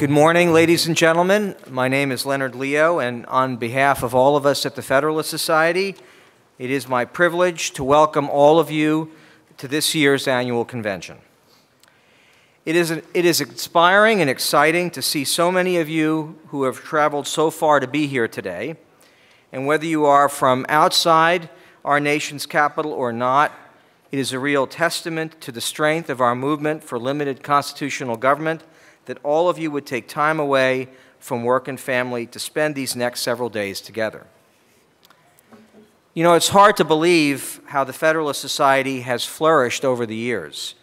Good morning, ladies and gentlemen. My name is Leonard Leo, and on behalf of all of us at the Federalist Society, it is my privilege to welcome all of you to this year's annual convention. It is inspiring and exciting to see so many of you who have traveled so far to be here today, and whether you are from outside our nation's capital or not, it is a real testament to the strength of our movement for limited constitutional government that all of you would take time away from work and family to spend these next several days together. You know, it's hard to believe how the Federalist Society has flourished over the years.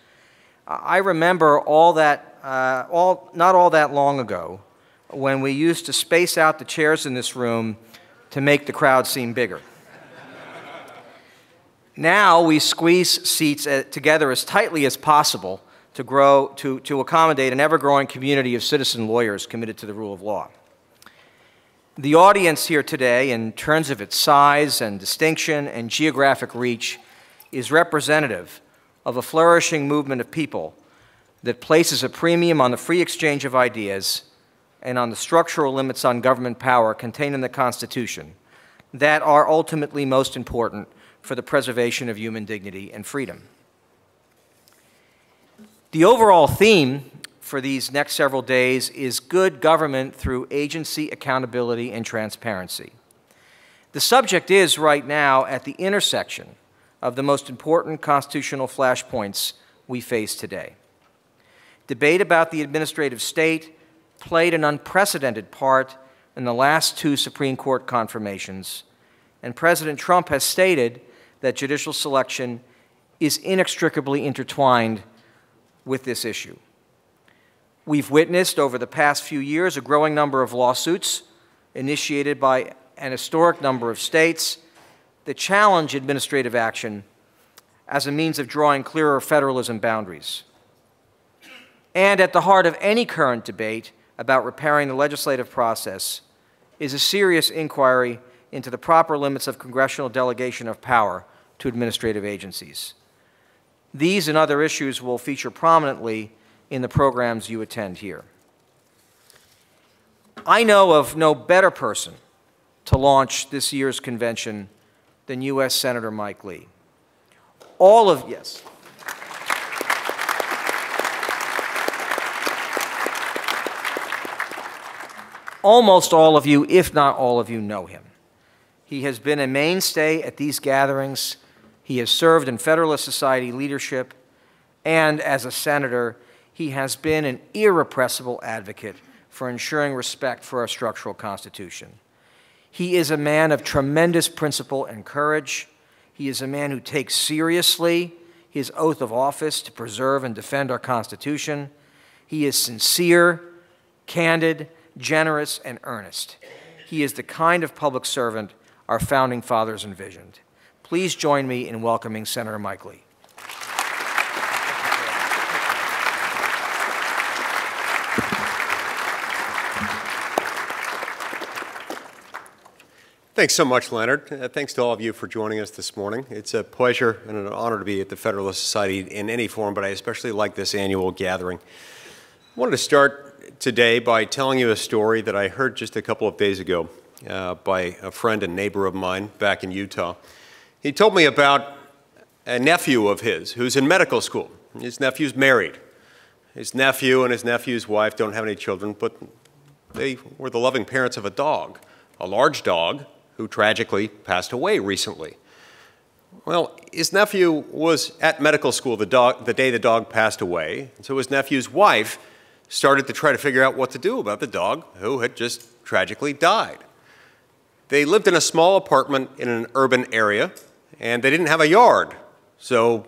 I remember not all that long ago when we used to space out the chairs in this room to make the crowd seem bigger. Now we squeeze seats together as tightly as possible to accommodate an ever-growing community of citizen lawyers committed to the rule of law. The audience here today, in terms of its size and distinction and geographic reach, is representative of a flourishing movement of people that places a premium on the free exchange of ideas and on the structural limits on government power contained in the Constitution that are ultimately most important for the preservation of human dignity and freedom. The overall theme for these next several days is good government through agency, accountability, and transparency. The subject is right now at the intersection of the most important constitutional flashpoints we face today. Debate about the administrative state played an unprecedented part in the last two Supreme Court confirmations, and President Trump has stated that judicial selection is inextricably intertwined with this issue. We've witnessed over the past few years a growing number of lawsuits initiated by an historic number of states that challenge administrative action as a means of drawing clearer federalism boundaries. And at the heart of any current debate about repairing the legislative process is a serious inquiry into the proper limits of congressional delegation of power to administrative agencies. These and other issues will feature prominently in the programs you attend here. I know of no better person to launch this year's convention than U.S. Senator Mike Lee. Almost all of you, if not all of you, know him. He has been a mainstay at these gatherings. He has served in Federalist Society leadership, and as a senator, he has been an irrepressible advocate for ensuring respect for our structural Constitution. He is a man of tremendous principle and courage. He is a man who takes seriously his oath of office to preserve and defend our Constitution. He is sincere, candid, generous, and earnest. He is the kind of public servant our founding fathers envisioned. Please join me in welcoming Senator Mike Lee. Thanks so much, Leonard. Thanks to all of you for joining us this morning. It's a pleasure and an honor to be at the Federalist Society in any form, but I especially like this annual gathering. I wanted to start today by telling you a story that I heard just a couple of days ago by a friend and neighbor of mine back in Utah. He told me about a nephew of his who's in medical school. His nephew's married. His nephew and his nephew's wife don't have any children, but they were the loving parents of a large dog, who tragically passed away recently. Well, his nephew was at medical school the day the dog passed away, and so his nephew's wife started to try to figure out what to do about the dog who had just tragically died. They lived in a small apartment in an urban area, and they didn't have a yard, so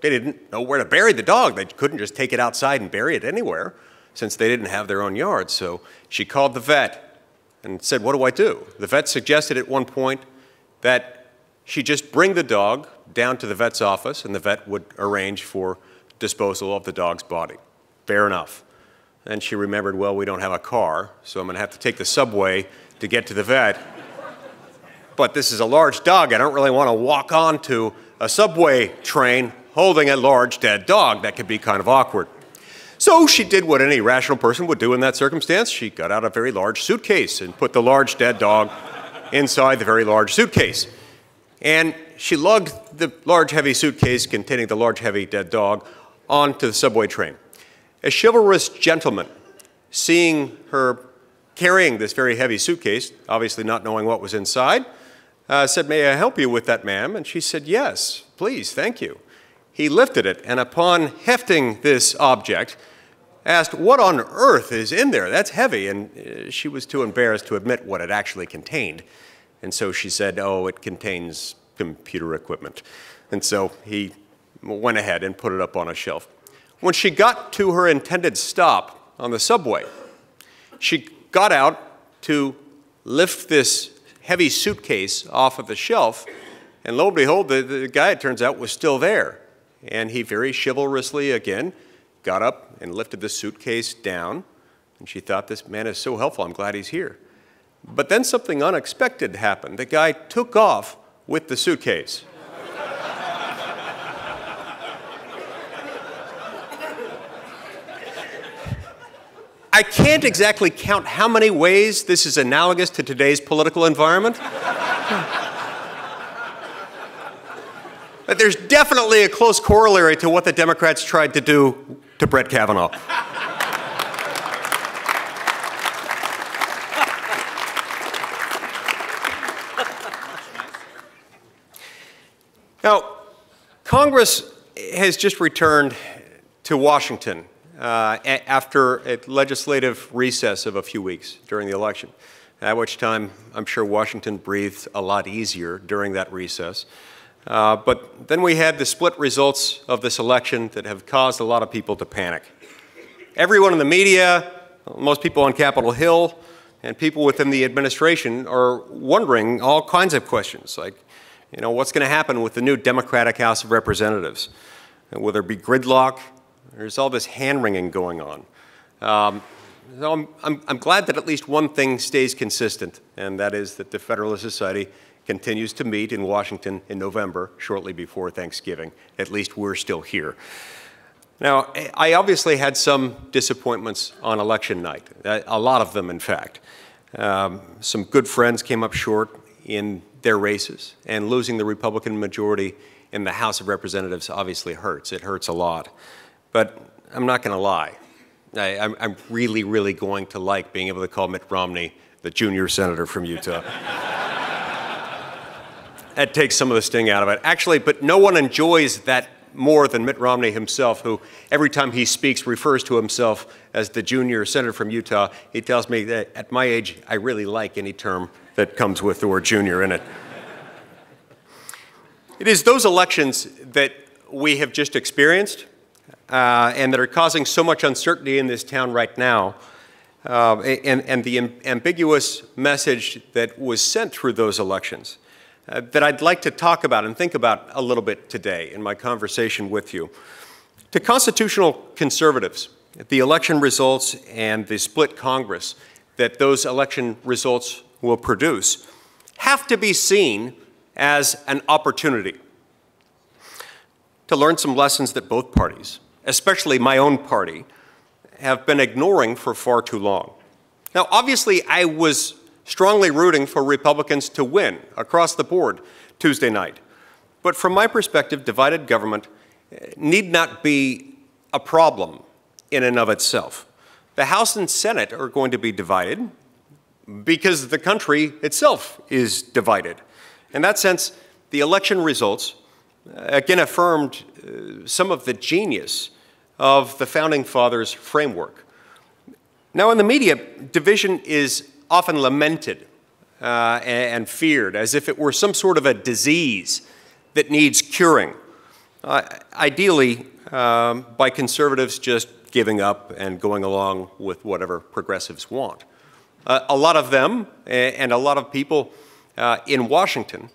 they didn't know where to bury the dog. They couldn't just take it outside and bury it anywhere, since they didn't have their own yard. So she called the vet and said, "What do I do?" The vet suggested at one point that she just bring the dog down to the vet's office, and the vet would arrange for disposal of the dog's body. Fair enough. Then she remembered, well, we don't have a car, so I'm going to have to take the subway to get to the vet. But this is a large dog. I don't really want to walk onto a subway train holding a large dead dog. That could be kind of awkward. So she did what any rational person would do in that circumstance. She got out a very large suitcase and put the large dead dog inside the very large suitcase. And she lugged the large heavy suitcase containing the large heavy dead dog onto the subway train. A chivalrous gentleman, seeing her carrying this very heavy suitcase, obviously not knowing what was inside, said, "May I help you with that, ma'am?" And she said, "Yes, please, thank you." He lifted it, and upon hefting this object, asked, "What on earth is in there? That's heavy." And she was too embarrassed to admit what it actually contained. And so she said, "Oh, it contains computer equipment." And so he went ahead and put it up on a shelf. When she got to her intended stop on the subway, she got out to lift this heavy suitcase off of the shelf, and lo and behold, the guy, it turns out, was still there. And he very chivalrously, again, got up and lifted the suitcase down, and she thought, "This man is so helpful, I'm glad he's here." But then something unexpected happened. The guy took off with the suitcase. I can't exactly count how many ways this is analogous to today's political environment. But there's definitely a close corollary to what the Democrats tried to do to Brett Kavanaugh. Now, Congress has just returned to Washington after a legislative recess of a few weeks during the election, at which time I'm sure Washington breathed a lot easier during that recess. But then we had the split results of this election that have caused a lot of people to panic. Everyone in the media, most people on Capitol Hill, and people within the administration are wondering all kinds of questions, like, what's going to happen with the new Democratic House of Representatives? Will there be gridlock? There's all this hand-wringing going on. So I'm glad that at least one thing stays consistent, and that is that the Federalist Society continues to meet in Washington in November, shortly before Thanksgiving. At least we're still here. Now, I obviously had some disappointments on election night, a lot of them, in fact. Some good friends came up short in their races, and losing the Republican majority in the House of Representatives obviously hurts. It hurts a lot. But I'm not going to lie. I'm really, really going to like being able to call Mitt Romney the junior senator from Utah. That takes some of the sting out of it. Actually, but no one enjoys that more than Mitt Romney himself, who every time he speaks refers to himself as the junior senator from Utah. He tells me that at my age, I really like any term that comes with the word junior in it. It is those elections that we have just experienced and that are causing so much uncertainty in this town right now, and the ambiguous message that was sent through those elections that I'd like to talk about and think about a little bit today in my conversation with you. To constitutional conservatives, the election results and the split Congress that those election results will produce have to be seen as an opportunity to learn some lessons that both parties, especially my own party, have been ignoring for far too long. Now, obviously, I was strongly rooting for Republicans to win across the board Tuesday night. But from my perspective, divided government need not be a problem in and of itself. The House and Senate are going to be divided because the country itself is divided. In that sense, the election results again affirmed some of the genius of the Founding Fathers' framework. Now, in the media, division is often lamented and feared as if it were some sort of a disease that needs curing, ideally by conservatives just giving up and going along with whatever progressives want. A lot of them and a lot of people in Washington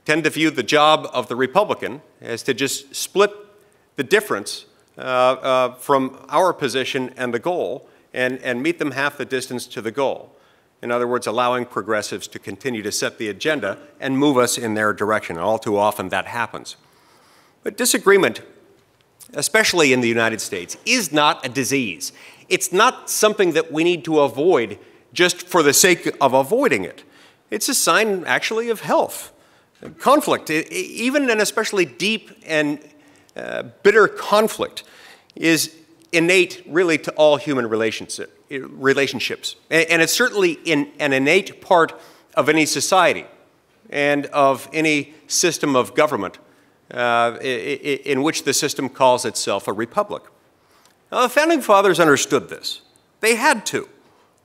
tend to view the job of the Republican as to just split the difference from our position and the goal and meet them half the distance to the goal. In other words, allowing progressives to continue to set the agenda and move us in their direction. And all too often that happens. But disagreement especially in the United States, is not a disease. It's not something that we need to avoid just for the sake of avoiding it. It's a sign, actually, of health. Conflict, even and especially deep and bitter conflict, is innate, really, to all human relationships. And it's certainly an innate part of any society and of any system of government in which the system calls itself a republic. Now, the Founding Fathers understood this. They had to,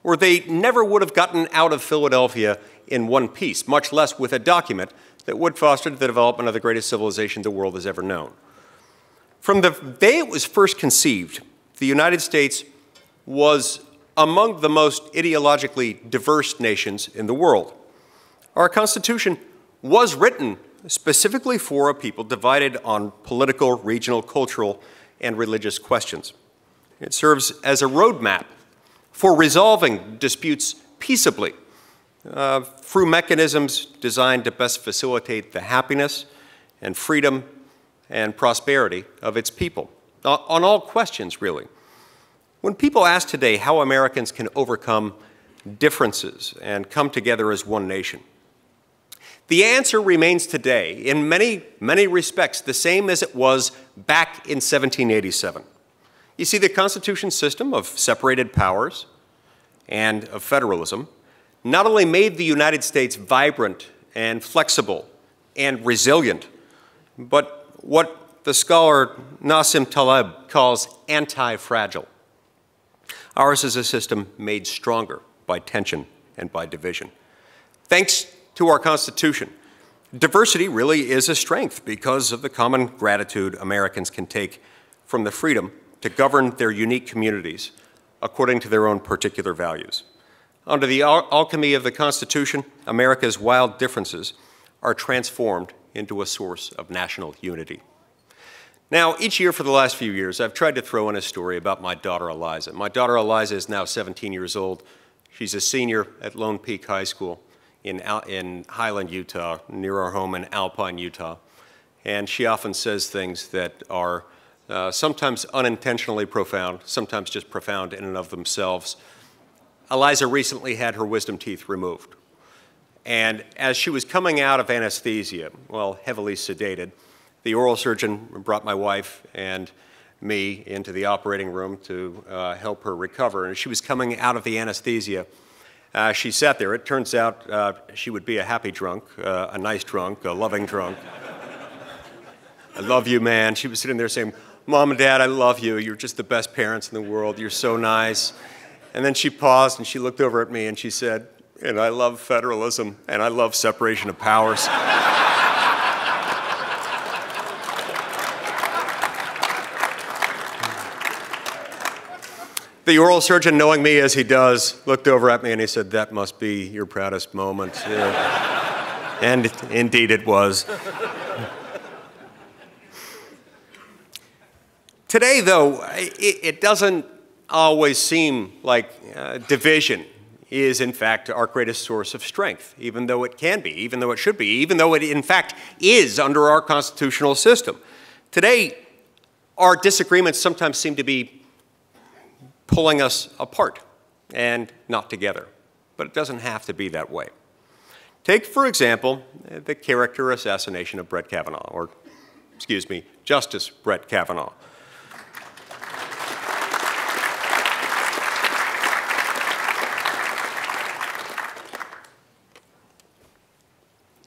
or they never would have gotten out of Philadelphia in one piece, much less with a document that would foster the development of the greatest civilization the world has ever known. From the day it was first conceived, the United States was among the most ideologically diverse nations in the world. Our Constitution was written specifically for a people divided on political, regional, cultural, and religious questions. It serves as a roadmap for resolving disputes peaceably through mechanisms designed to best facilitate the happiness and freedom and prosperity of its people, on all questions, really. When people ask today how Americans can overcome differences and come together as one nation, the answer remains today, in many, many respects, the same as it was back in 1787. You see, the Constitution system of separated powers and of federalism not only made the United States vibrant and flexible and resilient, but what the scholar Nassim Taleb calls anti-fragile. Ours is a system made stronger by tension and by division. Thanks to our Constitution, diversity really is a strength because of the common gratitude Americans can take from the freedom to govern their unique communities according to their own particular values. Under the alchemy of the Constitution, America's wild differences are transformed into a source of national unity. Now, each year for the last few years, I've tried to throw in a story about my daughter, Eliza. My daughter, Eliza, is now 17 years old. She's a senior at Lone Peak High School in Highland, Utah, near our home in Alpine, Utah. And she often says things that are sometimes unintentionally profound, sometimes just profound in and of themselves. Eliza recently had her wisdom teeth removed. And as she was coming out of anesthesia, well, heavily sedated, the oral surgeon brought my wife and me into the operating room to help her recover. And as she was coming out of the anesthesia, she sat there. It turns out she would be a happy drunk, a nice drunk, a loving drunk. I love you, man. She was sitting there saying, Mom and Dad, I love you. You're just the best parents in the world. You're so nice. And then she paused and she looked over at me and she said, and I love federalism and I love separation of powers. The oral surgeon, knowing me as he does, looked over at me and he said, that must be your proudest moment. Yeah. And indeed it was. Today, though, it doesn't always seem like division is, in fact, our greatest source of strength, even though it can be, even though it should be, even though it, in fact, is under our constitutional system. Today, our disagreements sometimes seem to be pulling us apart and not together, but it doesn't have to be that way. Take, for example, the character assassination of Brett Kavanaugh, or, excuse me, Justice Brett Kavanaugh.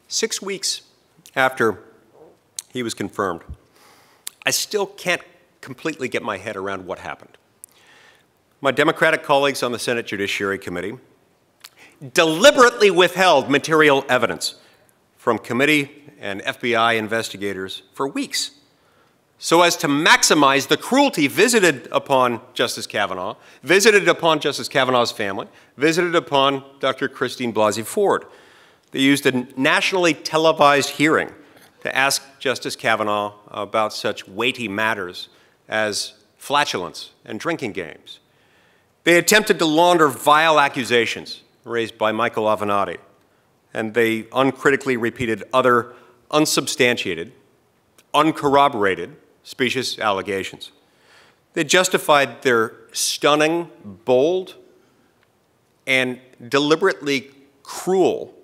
Six weeks after he was confirmed, I still can't completely get my head around what happened. My Democratic colleagues on the Senate Judiciary Committee deliberately withheld material evidence from committee and FBI investigators for weeks so as to maximize the cruelty visited upon Justice Kavanaugh, visited upon Justice Kavanaugh's family, visited upon Dr. Christine Blasey Ford. They used a nationally televised hearing to ask Justice Kavanaugh about such weighty matters as flatulence and drinking games. They attempted to launder vile accusations raised by Michael Avenatti, and they uncritically repeated other unsubstantiated, uncorroborated, specious allegations. They justified their stunning, bold, and deliberately cruel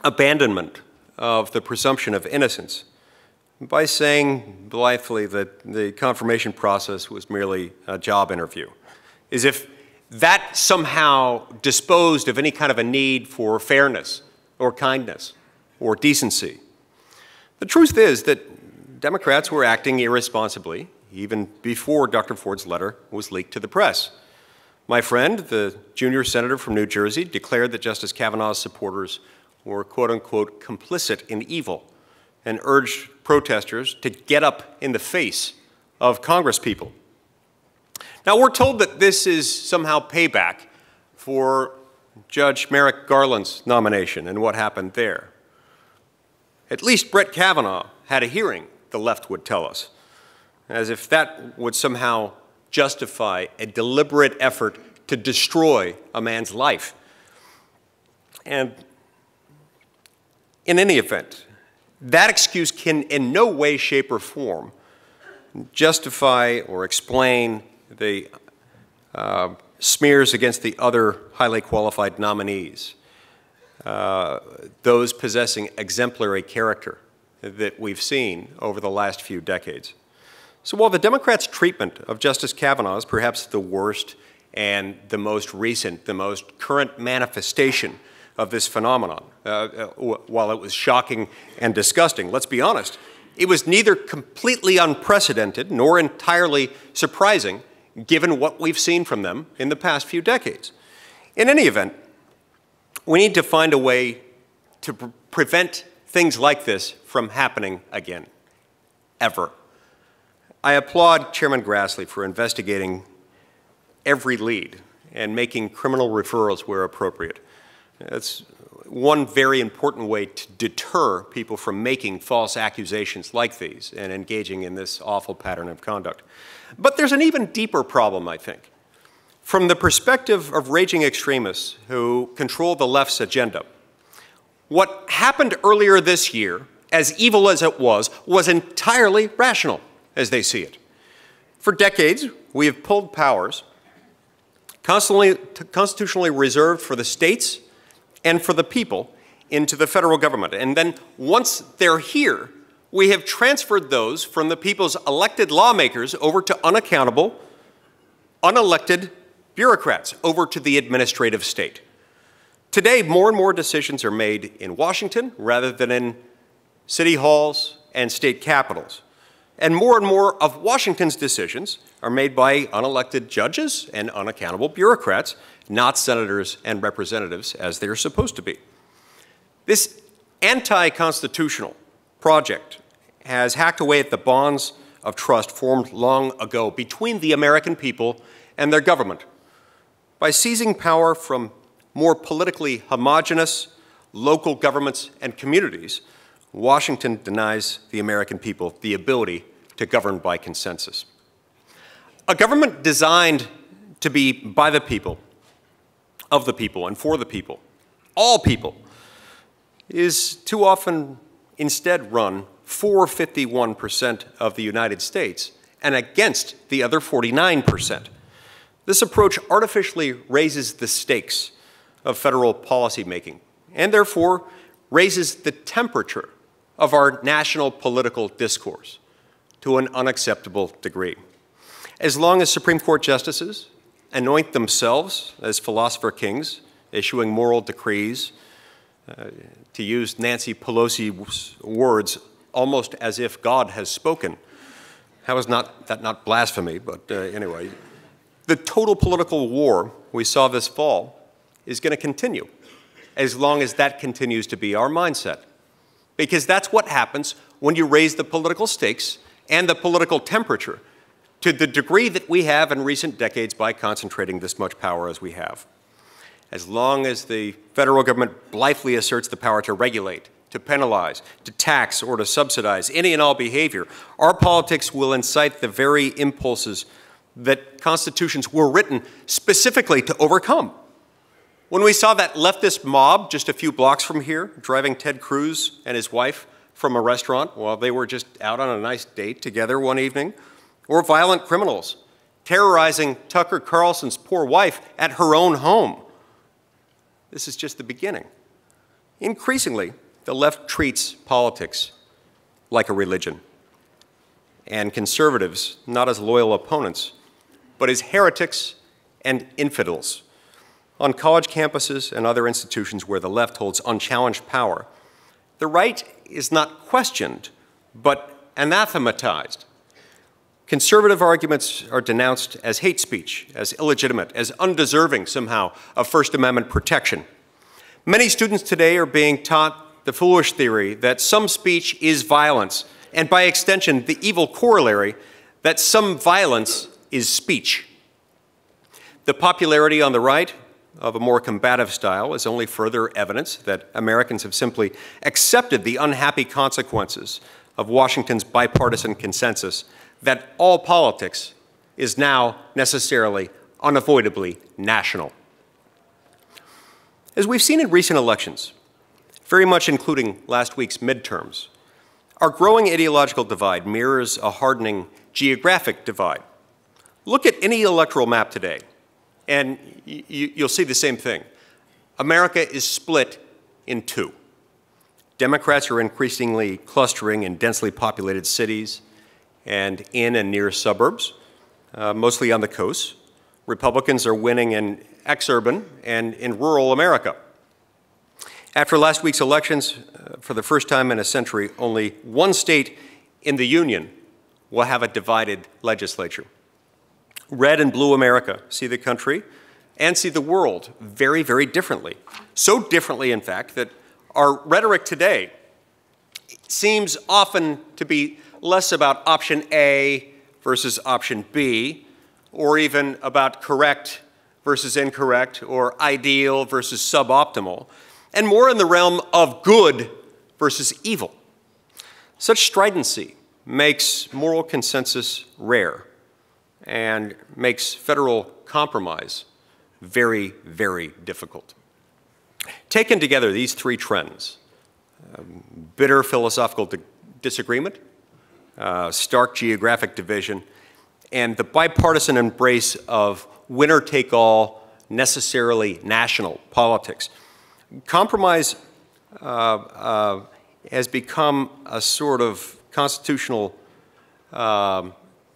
abandonment of the presumption of innocence by saying blithely that the confirmation process was merely a job interview, as if that somehow disposed of any kind of a need for fairness or kindness or decency. The truth is that Democrats were acting irresponsibly even before Dr. Ford's letter was leaked to the press. My friend, the junior senator from New Jersey, declared that Justice Kavanaugh's supporters were, quote unquote, complicit in evil and urged protesters to get up in the face of Congresspeople. Now, we're told that this is somehow payback for Judge Merrick Garland's nomination and what happened there. At least Brett Kavanaugh had a hearing, the left would tell us, as if that would somehow justify a deliberate effort to destroy a man's life. And in any event, that excuse can in no way, shape, or form justify or explain the smears against the other highly qualified nominees, those possessing exemplary character that we've seen over the last few decades. So while the Democrats' treatment of Justice Kavanaugh is perhaps the worst and the most recent, the most current manifestation of this phenomenon, while it was shocking and disgusting, let's be honest, it was neither completely unprecedented nor entirely surprising given what we've seen from them in the past few decades. In any event, we need to find a way to prevent things like this from happening again, ever. I applaud Chairman Grassley for investigating every lead and making criminal referrals where appropriate. That's one very important way to deter people from making false accusations like these and engaging in this awful pattern of conduct. But there's an even deeper problem, I think. From the perspective of raging extremists who control the left's agenda, what happened earlier this year, as evil as it was entirely rational, as they see it. For decades, we have pulled powers constitutionally reserved for the states and for the people into the federal government. And then once they're here, we have transferred those from the people's elected lawmakers over to unaccountable, unelected bureaucrats, over to the administrative state. Today, more and more decisions are made in Washington rather than in city halls and state capitals. And more of Washington's decisions are made by unelected judges and unaccountable bureaucrats, not senators and representatives as they're supposed to be. This anti-constitutional project has hacked away at the bonds of trust formed long ago between the American people and their government. By seizing power from more politically homogeneous local governments and communities, Washington denies the American people the ability to govern by consensus. A government designed to be by the people, of the people, and for the people, all people, is too often instead run for 51% of the United States and against the other 49%. This approach artificially raises the stakes of federal policymaking and therefore raises the temperature of our national political discourse to an unacceptable degree. As long as Supreme Court justices anoint themselves as philosopher kings, issuing moral decrees, to use Nancy Pelosi's words, almost as if God has spoken. How is that not blasphemy? But anyway, the total political war we saw this fall is going to continue as long as that continues to be our mindset. Because that's what happens when you raise the political stakes and the political temperature to the degree that we have in recent decades by concentrating this much power as we have. As long as the federal government blithely asserts the power to regulate, to penalize, to tax, or to subsidize any and all behavior, our politics will incite the very impulses that constitutions were written specifically to overcome. When we saw that leftist mob just a few blocks from here driving Ted Cruz and his wife from a restaurant while they were just out on a nice date together one evening, or violent criminals terrorizing Tucker Carlson's poor wife at her own home. This is just the beginning. Increasingly, the left treats politics like a religion, and conservatives not as loyal opponents, but as heretics and infidels. On college campuses and other institutions where the left holds unchallenged power, the right is not questioned, but anathematized. Conservative arguments are denounced as hate speech, as illegitimate, as undeserving somehow of First Amendment protection. Many students today are being taught the foolish theory that some speech is violence, and by extension, the evil corollary that some violence is speech. The popularity on the right of a more combative style is only further evidence that Americans have simply accepted the unhappy consequences of Washington's bipartisan consensus that all politics is now necessarily, unavoidably national. As we've seen in recent elections, very much including last week's midterms, our growing ideological divide mirrors a hardening geographic divide. Look at any electoral map today, and you'll see the same thing. America is split in two. Democrats are increasingly clustering in densely populated cities and in and near suburbs, mostly on the coast. Republicans are winning in exurban and in rural America. After last week's elections, for the first time in a century, only one state in the Union will have a divided legislature. Red and blue America see the country and see the world very, very differently. So differently, in fact, that our rhetoric today seems often to be less about option A versus option B, or even about correct versus incorrect, or ideal versus suboptimal, and more in the realm of good versus evil. Such stridency makes moral consensus rare and makes federal compromise very, very difficult. Taken together, these three trends, bitter philosophical disagreement, stark geographic division, and the bipartisan embrace of winner-take-all, necessarily national politics, compromise has become a sort of constitutional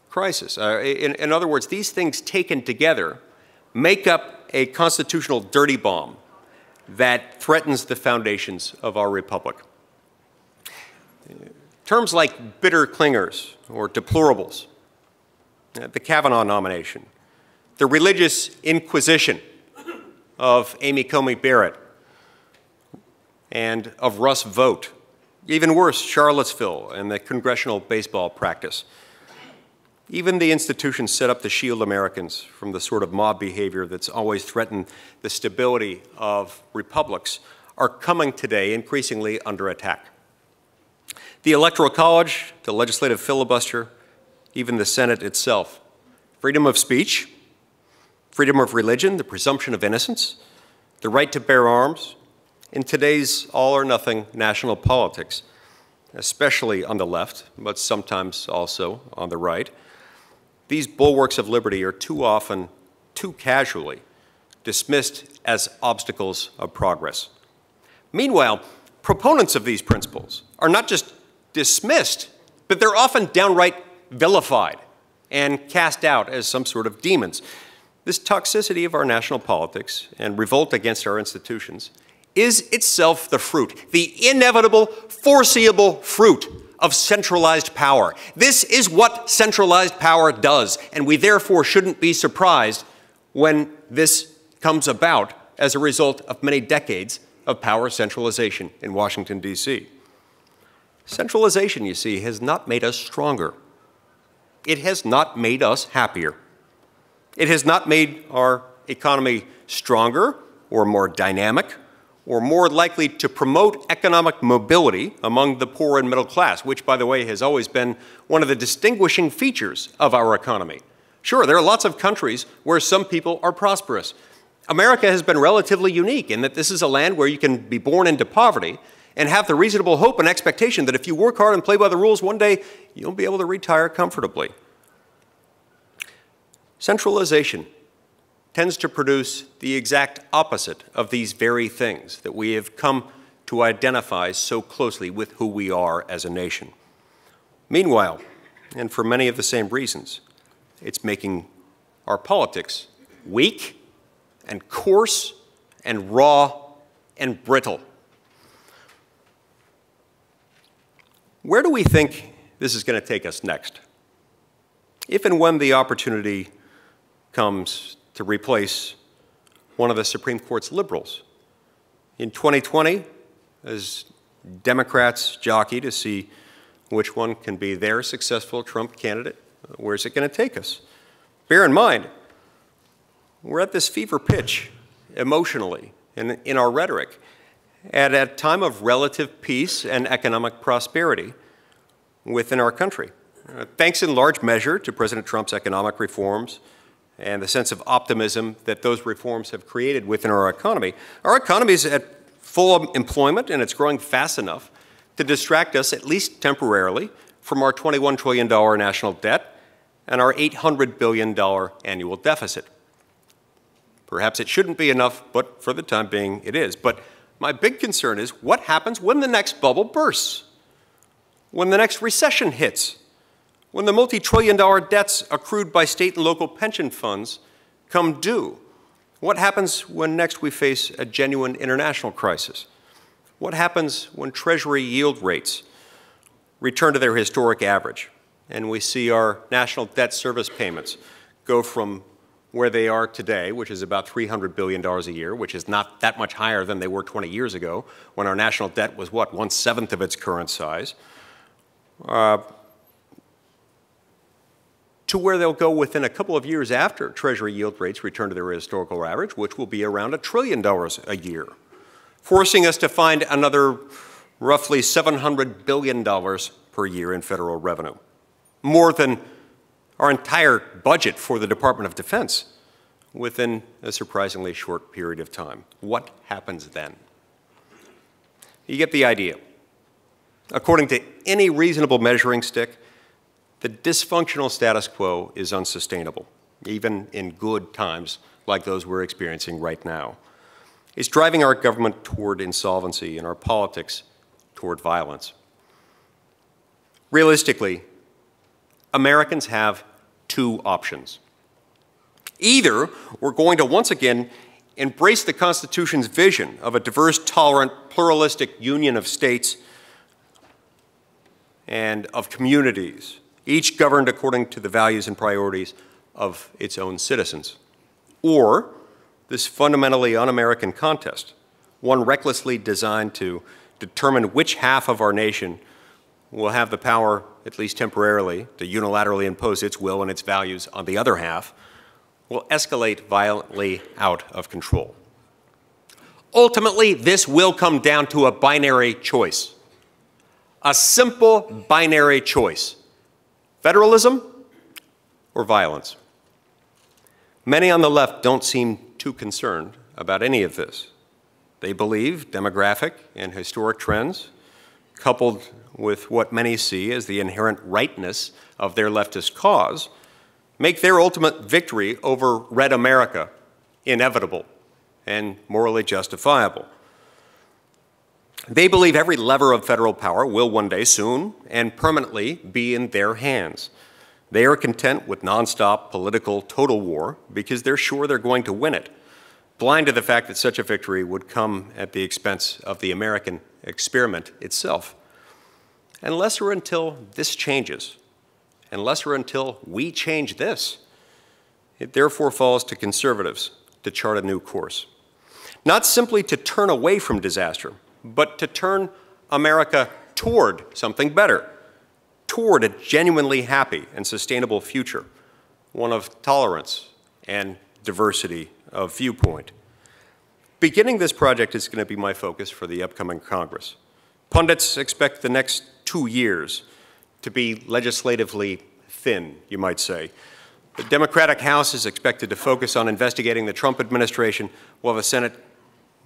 crisis. In other words, these things taken together make up a constitutional dirty bomb that threatens the foundations of our republic. Terms like bitter clingers or deplorables, the Kavanaugh nomination, the religious inquisition of Amy Coney Barrett and of Russ Vought, even worse, Charlottesville and the congressional baseball practice. Even the institutions set up to shield Americans from the sort of mob behavior that's always threatened the stability of republics are coming today increasingly under attack. The Electoral College, the legislative filibuster, even the Senate itself. Freedom of speech, freedom of religion, the presumption of innocence, the right to bear arms, in today's all-or-nothing national politics, especially on the left, but sometimes also on the right. These bulwarks of liberty are too often, too casually, dismissed as obstacles of progress. Meanwhile, proponents of these principles are not just dismissed, but they're often downright vilified and cast out as some sort of demons. This toxicity of our national politics and revolt against our institutions is itself the fruit, the inevitable, foreseeable fruit of centralized power. This is what centralized power does, and we therefore shouldn't be surprised when this comes about as a result of many decades of power centralization in Washington, D.C. Centralization, you see, has not made us stronger. It has not made us happier. It has not made our economy stronger or more dynamic or more likely to promote economic mobility among the poor and middle class, which, by the way, has always been one of the distinguishing features of our economy. Sure, there are lots of countries where some people are prosperous. America has been relatively unique in that this is a land where you can be born into poverty and have the reasonable hope and expectation that if you work hard and play by the rules, one day you'll be able to retire comfortably. Centralization tends to produce the exact opposite of these very things that we have come to identify so closely with who we are as a nation. Meanwhile, and for many of the same reasons, it's making our politics weak and coarse and raw and brittle. Where do we think this is going to take us next? If and when the opportunity comes to replace one of the Supreme Court's liberals. In 2020, as Democrats jockey to see which one can be their successful Trump candidate, where's it going to take us? Bear in mind, we're at this fever pitch emotionally and in our rhetoric at a time of relative peace and economic prosperity within our country. Thanks in large measure to President Trump's economic reforms and the sense of optimism that those reforms have created within our economy. Our economy is at full employment, and it's growing fast enough to distract us, at least temporarily, from our $21 trillion national debt and our $800 billion annual deficit. Perhaps it shouldn't be enough, but for the time being, it is. But my big concern is what happens when the next bubble bursts, when the next recession hits, when the multi-trillion-dollar debts accrued by state and local pension funds come due. What happens when next we face a genuine international crisis? What happens when Treasury yield rates return to their historic average and we see our national debt service payments go from where they are today, which is about $300 billion a year, which is not that much higher than they were 20 years ago when our national debt was, what, 1/7 of its current size, to where they'll go within a couple of years after Treasury yield rates return to their historical average, which will be around $1 trillion a year, forcing us to find another roughly $700 billion per year in federal revenue, more than our entire budget for the Department of Defense within a surprisingly short period of time. What happens then? You get the idea. According to any reasonable measuring stick, the dysfunctional status quo is unsustainable, even in good times like those we're experiencing right now. It's driving our government toward insolvency and our politics toward violence. Realistically, Americans have two options. Either we're going to once again embrace the Constitution's vision of a diverse, tolerant, pluralistic union of states and of communities, each governed according to the values and priorities of its own citizens. Or this fundamentally un-American contest, one recklessly designed to determine which half of our nation will have the power, at least temporarily, to unilaterally impose its will and its values on the other half, will escalate violently out of control. Ultimately, this will come down to a binary choice, a simple binary choice. Federalism or violence? Many on the left don't seem too concerned about any of this. They believe demographic and historic trends, coupled with what many see as the inherent rightness of their leftist cause, make their ultimate victory over Red America inevitable and morally justifiable. They believe every lever of federal power will one day soon and permanently be in their hands. They are content with nonstop political total war because they're sure they're going to win it, blind to the fact that such a victory would come at the expense of the American experiment itself. Unless or until this changes, unless or until we change this, it therefore falls to conservatives to chart a new course. Not simply to turn away from disaster, but to turn America toward something better, toward a genuinely happy and sustainable future, one of tolerance and diversity of viewpoint. Beginning this project is going to be my focus for the upcoming Congress. Pundits expect the next 2 years to be legislatively thin, you might say. The Democratic House is expected to focus on investigating the Trump administration, while the Senate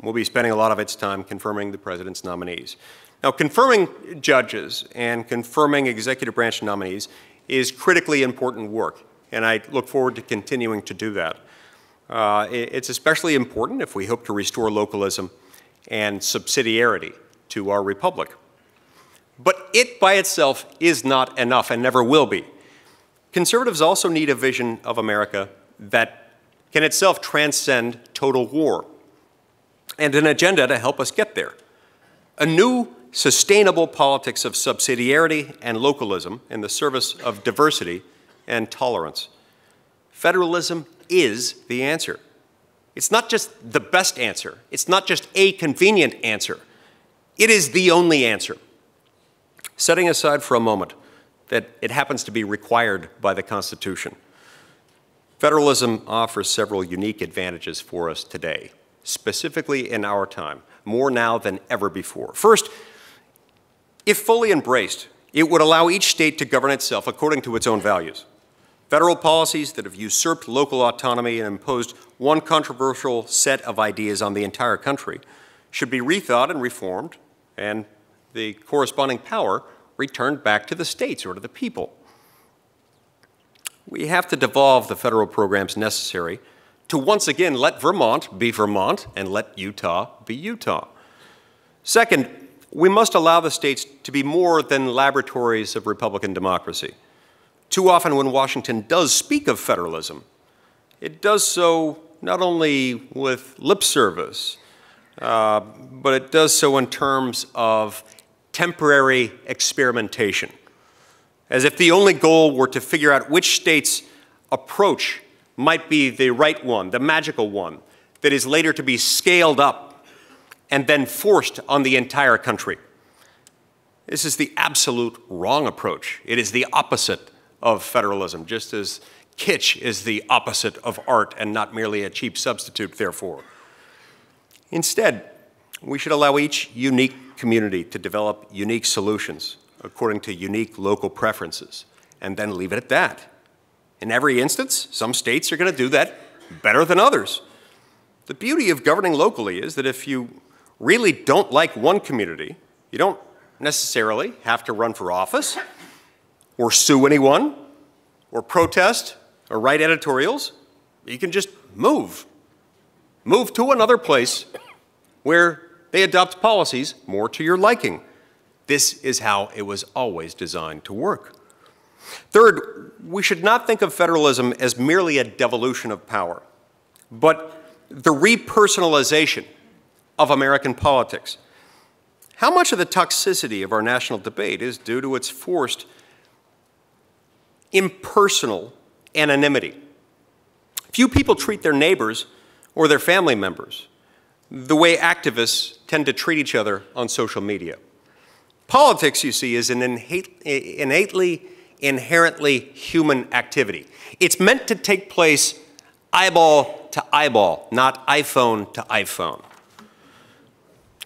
will be spending a lot of its time confirming the President's nominees. Now, confirming judges and confirming executive branch nominees is critically important work, and I look forward to continuing to do that. It's especially important if we hope to restore localism and subsidiarity to our republic. But it by itself is not enough and never will be. Conservatives also need a vision of America that can itself transcend total war, and an agenda to help us get there. A new, sustainable politics of subsidiarity and localism in the service of diversity and tolerance. Federalism is the answer. It's not just the best answer. It's not just a convenient answer. It is the only answer. Setting aside for a moment that it happens to be required by the Constitution, federalism offers several unique advantages for us today, specifically in our time, more now than ever before. First, if fully embraced, it would allow each state to govern itself according to its own values. Federal policies that have usurped local autonomy and imposed one controversial set of ideas on the entire country should be rethought and reformed, and the corresponding power returned back to the states or to the people. We have to devolve the federal programs necessary to once again let Vermont be Vermont and let Utah be Utah. Second, we must allow the states to be more than laboratories of Republican democracy. Too often when Washington does speak of federalism, it does so not only with lip service, but it does so in terms of temporary experimentation, as if the only goal were to figure out which state's approach might be the right one, the magical one, that is later to be scaled up and then forced on the entire country. This is the absolute wrong approach. It is the opposite of federalism, just as kitsch is the opposite of art and not merely a cheap substitute, therefore. Instead, we should allow each unique community to develop unique solutions according to unique local preferences, and then leave it at that. In every instance, some states are going to do that better than others. The beauty of governing locally is that if you really don't like one community, you don't necessarily have to run for office or sue anyone or protest or write editorials. You can just move. Move to another place where they adopt policies more to your liking. This is how it was always designed to work. Third, we should not think of federalism as merely a devolution of power, but the repersonalization of American politics. How much of the toxicity of our national debate is due to its forced impersonal anonymity? Few people treat their neighbors or their family members the way activists tend to treat each other on social media. Politics, you see, is an inherently human activity. It's meant to take place eyeball to eyeball, not iPhone to iPhone.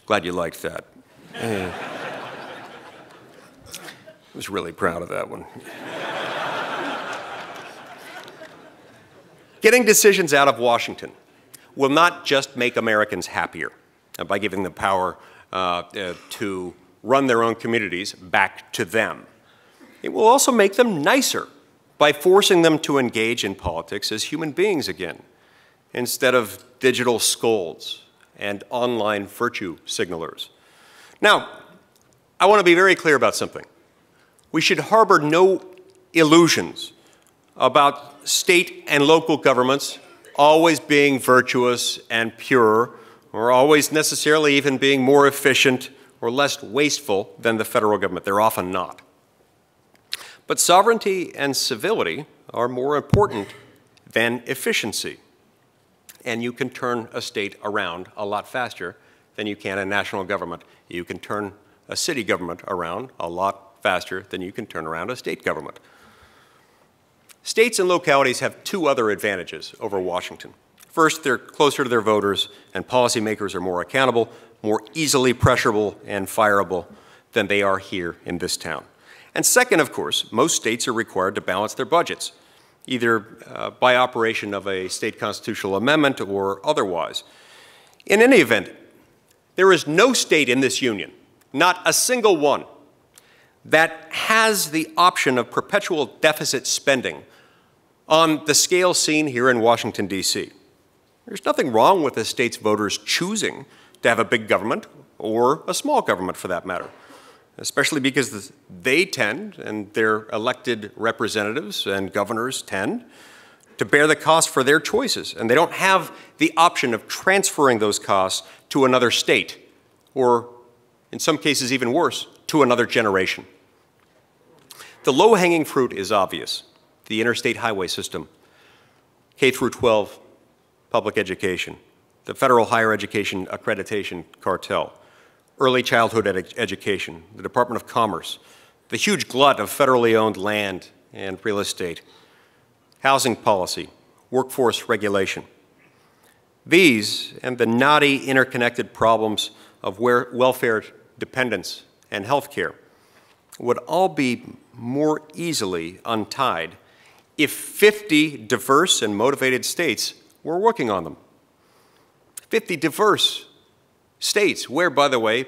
Glad you liked that. I was really proud of that one. Getting decisions out of Washington will not just make Americans happier by giving the power to run their own communities back to them. It will also make them nicer by forcing them to engage in politics as human beings again, instead of digital scolds and online virtue signalers. Now, I want to be very clear about something. We should harbor no illusions about state and local governments always being virtuous and pure, or always necessarily even being more efficient or less wasteful than the federal government. They're often not. But sovereignty and civility are more important than efficiency. And you can turn a state around a lot faster than you can a national government. You can turn a city government around a lot faster than you can turn around a state government. States and localities have two other advantages over Washington. First, they're closer to their voters, and policymakers are more accountable, more easily pressurable and fireable than they are here in this town. And second, of course, most states are required to balance their budgets, either by operation of a state constitutional amendment or otherwise. In any event, There is no state in this union, not a single one, that has the option of perpetual deficit spending on the scale seen here in Washington, D.C. There's nothing wrong with a state's voters choosing to have a big government or a small government for that matter, especially because they tend, and their elected representatives and governors tend, to bear the cost for their choices, and they don't have the option of transferring those costs to another state, or in some cases even worse, to another generation. The low-hanging fruit is obvious. The interstate highway system, K through 12 public education, the federal higher education accreditation cartel, early childhood education, the Department of Commerce, the huge glut of federally owned land and real estate, housing policy, workforce regulation. These and the knotty interconnected problems of welfare dependence and health care would all be more easily untied if 50 diverse and motivated states were working on them. 50 diverse states where, by the way,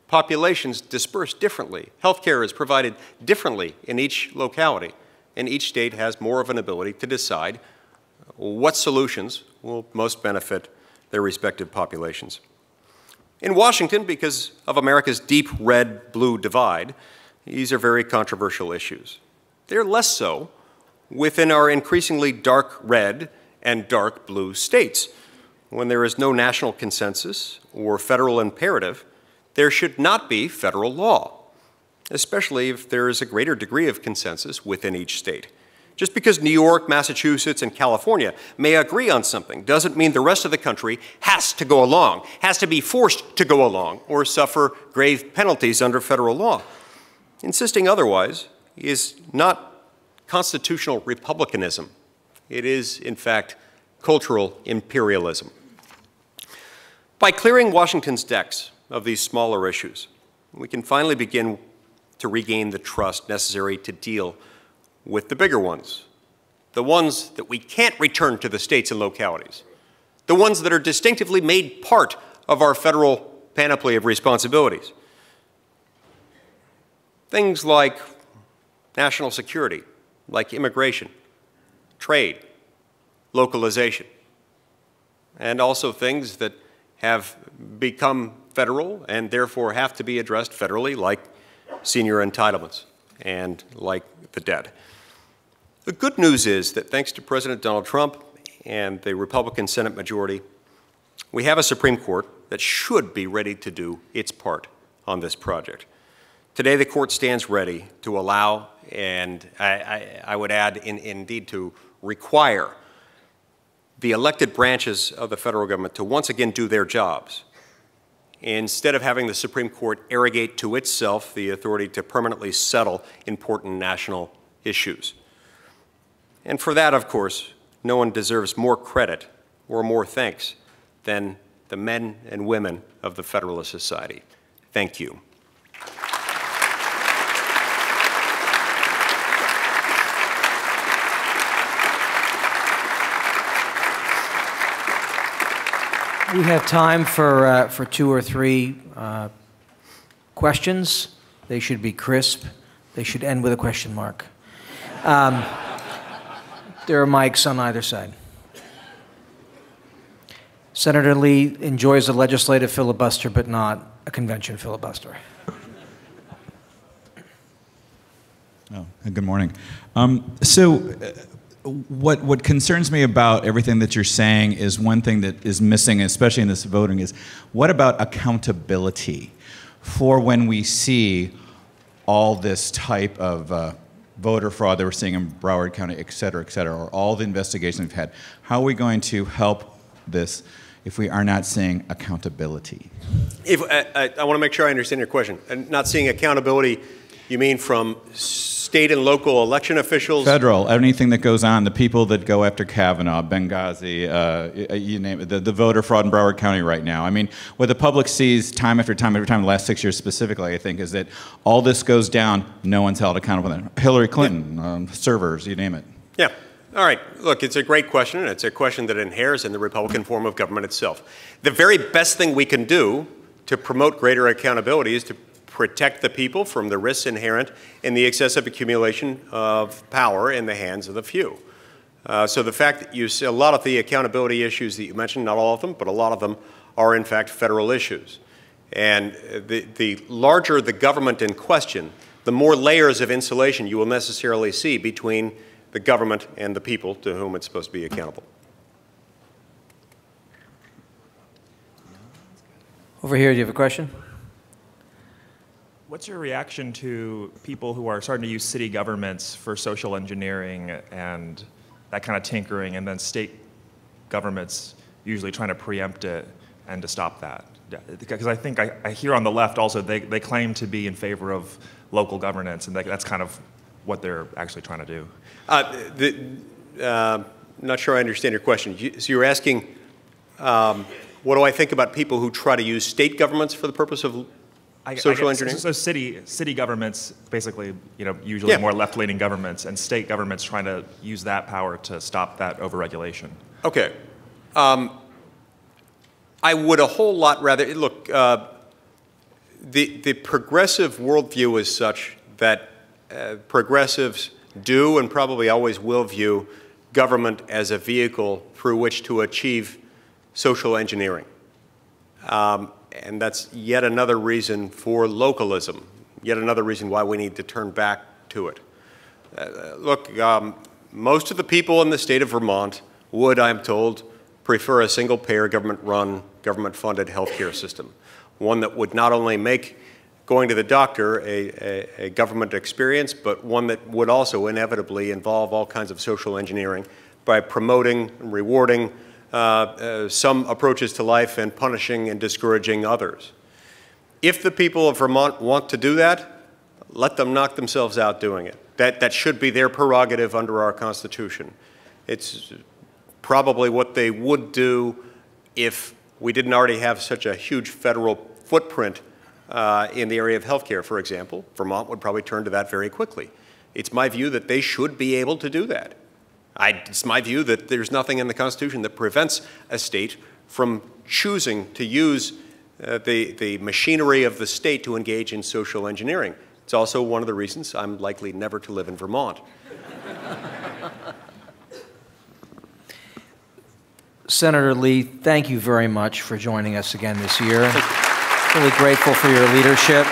populations disperse differently. Healthcare is provided differently in each locality, and each state has more of an ability to decide what solutions will most benefit their respective populations. In Washington, because of America's deep red-blue divide, these are very controversial issues. They're less so within our increasingly dark red and dark blue states. When there is no national consensus or federal imperative, there should not be federal law, especially if there is a greater degree of consensus within each state. Just because New York, Massachusetts, and California may agree on something doesn't mean the rest of the country has to go along, has to be forced to go along, or suffer grave penalties under federal law. Insisting otherwise is not constitutional republicanism. It is, in fact, cultural imperialism. By clearing Washington's decks of these smaller issues, we can finally begin to regain the trust necessary to deal with the bigger ones, the ones that we can't return to the states and localities, the ones that are distinctively made part of our federal panoply of responsibilities. Things like national security, like immigration, trade, localization, and also things that have become federal and therefore have to be addressed federally, like senior entitlements and like the debt. The good news is that thanks to President Donald Trump and the Republican Senate majority, we have a Supreme Court that should be ready to do its part on this project. Today, the court stands ready to allow, and I would add, indeed, to require the elected branches of the federal government to once again do their jobs, instead of having the Supreme Court arrogate to itself the authority to permanently settle important national issues. And for that, of course, no one deserves more credit or more thanks than the men and women of the Federalist Society. Thank you. We have time for 2 or 3 questions. They should be crisp. They should end with a question mark. There are mics on either side. Senator Lee enjoys a legislative filibuster, but not a convention filibuster. Oh, good morning. What concerns me about everything that you're saying is one thing that is missing, especially in this voting, is what about accountability for when we see all this type of voter fraud that we're seeing in Broward County, et cetera, or all the investigations we've had? How are we going to help this if we are not seeing accountability? I want to make sure I understand your question. Not seeing accountability, you mean from state and local election officials? Federal, anything that goes on, the people that go after Kavanaugh, Benghazi, you name it, the voter fraud in Broward County right now. I mean, what the public sees time after time the last 6 years specifically, I think, is that all this goes down, no one's held accountable. Hillary Clinton, servers, you name it. Yeah. All right. Look, it's a great question, and it's a question that inheres in the Republican form of government itself. The very best thing we can do to promote greater accountability is to protect the people from the risks inherent in the excessive accumulation of power in the hands of the few. So the fact that you see a lot of the accountability issues that you mentioned, not all of them, but a lot of them are in fact federal issues. And the larger the government in question, the more layers of insulation you will necessarily see between the government and the people to whom it's supposed to be accountable. Over here, do you have a question? What's your reaction to people who are starting to use city governments for social engineering and that kind of tinkering, and then state governments usually trying to preempt it and to stop that? Because I think I hear on the left also they claim to be in favor of local governance, and that's kind of what they're actually trying to do. Not sure I understand your question. So you're asking, what do I think about people who try to use state governments for the purpose of social engineering? So city governments, basically, usually more left-leaning governments, and state governments trying to use that power to stop that overregulation. Okay. I would a whole lot rather, look, the progressive worldview is such that progressives do and probably always will view government as a vehicle through which to achieve social engineering. And that's yet another reason for localism, yet another reason why we need to turn back to it. Look, most of the people in the state of Vermont would, I'm told, prefer a single-payer, government-run, government-funded healthcare system, one that would not only make going to the doctor a government experience, but one that would also inevitably involve all kinds of social engineering by promoting and rewarding some approaches to life and punishing and discouraging others. If the people of Vermont want to do that, let them knock themselves out doing it. That should be their prerogative under our Constitution. It's probably what they would do if we didn't already have such a huge federal footprint in the area of healthcare, for example. Vermont would probably turn to that very quickly. It's my view that they should be able to do that. It's my view that there's nothing in the Constitution that prevents a state from choosing to use the machinery of the state to engage in social engineering. It's also one of the reasons I'm likely never to live in Vermont. Senator Lee, thank you very much for joining us again this year. Really grateful for your leadership.